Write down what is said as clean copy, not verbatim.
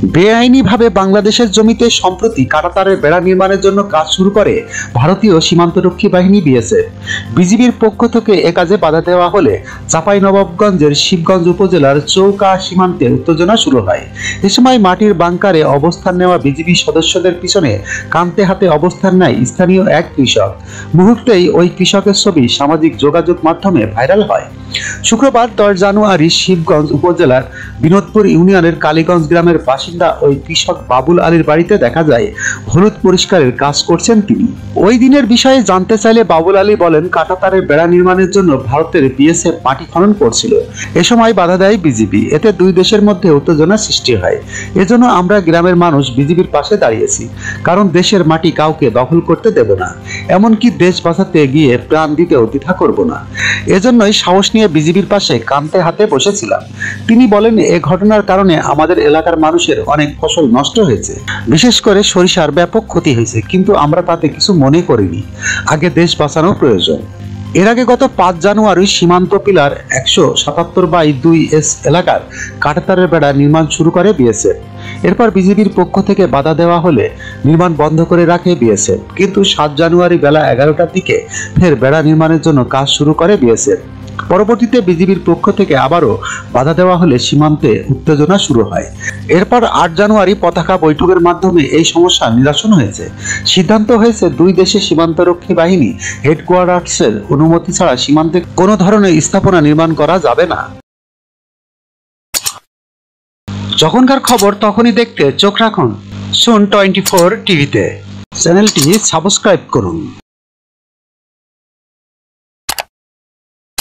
বেআইনিভাবে বাংলাদেশের জমিতে সম্প্রতি কাঁটাতারের বেড়া নির্মাণের জন্য কাজ শুরু করে ভারতীয় সীমান্তরক্ষী বাহিনী বিএসএফ। বিজিবির পক্ষ থেকে এ কাজে বাধা দেওয়া হলে চাঁপাইনবাবগঞ্জের শিবগঞ্জ উপজেলার চৌকা সীমান্তে উত্তেজনা শুরু হয়। এ সময় মাটির বাংকারে অবস্থান নেওয়া বিজিবি সদস্যদের পিছনে কান্তে হাতে অবস্থান নেয় স্থানীয় এক কৃষক। মুহূর্তেই ওই কৃষকের ছবি সামাজিক যোগাযোগ মাধ্যমে ভাইরাল হয়। শুক্রবার 10 জানুয়ারি শিবগঞ্জ উপজেলার বিনোদপুর ইউনিয়নের কালীগঞ্জ গ্রামের বাসিন্দা ওই কৃষক বাবুল আলীর বাড়িতে দেখা যায় হলুদ পরিষ্কারের কাজ করছেন তিনি। ওই দিনের বিষয়ে জানতে চাইলে বাবুল আলী বলেন, কাঁটাতারের বেড়া নির্মাণের জন্য ভারতের বিএসএফ মাটি খনন করছিল। এ সময় বাধা দেয় বিজিবি। এতে দুই দেশের মধ্যে উত্তেজনা সৃষ্টি হয়। এজন্য আমরা গ্রামের মানুষ বিজিবির পাশে দাঁড়িয়েছি, কারণ দেশের মাটি কাউকে দখল করতে দেব না, এমনকি দেশ বাঁচাতে গিয়ে প্রাণ দিতেও দ্বিধা করব না। এজন্যই সাহস নিয়ে বিজিবির পাশে কান্তে হাতে বসেছিলাম। তিনি বলেন, এ ঘটনার কারণে আমাদের এলাকার মানুষের অনেক ফসল নষ্ট হয়েছে, বিশেষ করে সরিষার ব্যাপক ক্ষতি হয়েছে, কিন্তু আমরা তাতে কিছু মনে করিনি। আগে দেশ বাঁচানো প্রয়োজন। এর আগে গত 5 জানুয়ারি সীমান্ত পিলার 177/2S এলাকার কাঁটাতারের বেড়া নির্মাণ শুরু করে বিএসএফ। এরপর বিজিবির পক্ষ থেকে বাধা দেওয়া হলে নির্মাণ বন্ধ করে রাখে বিএসএফ। কিন্তু 7 জানুয়ারি বেলা 11টার দিকে ফের বেড়া নির্মাণের জন্য কাজ শুরু করে বিএসএফ। পরবর্তীতে বিজিবির পক্ষ থেকে আবারও বাধা দেওয়া হলে সীমান্তে উত্তেজনা শুরু হয়। এরপর 8 জানুয়ারি পতাকা বৈঠকের মাধ্যমে এই সমস্যা নিরসন হয়েছে। সিদ্ধান্ত হয়েছে দুই দেশের সীমান্তরক্ষী বাহিনী হেডকোয়ার্টার্সের অনুমতি ছাড়া সীমান্তে কোনো ধরনের স্থাপনা নির্মাণ করা যাবে না। যখনকার খবর তখনই দেখতে চোখ রাখুন সুন 24 টিভিতে। চ্যানেলটি সাবস্ক্রাইব করুন।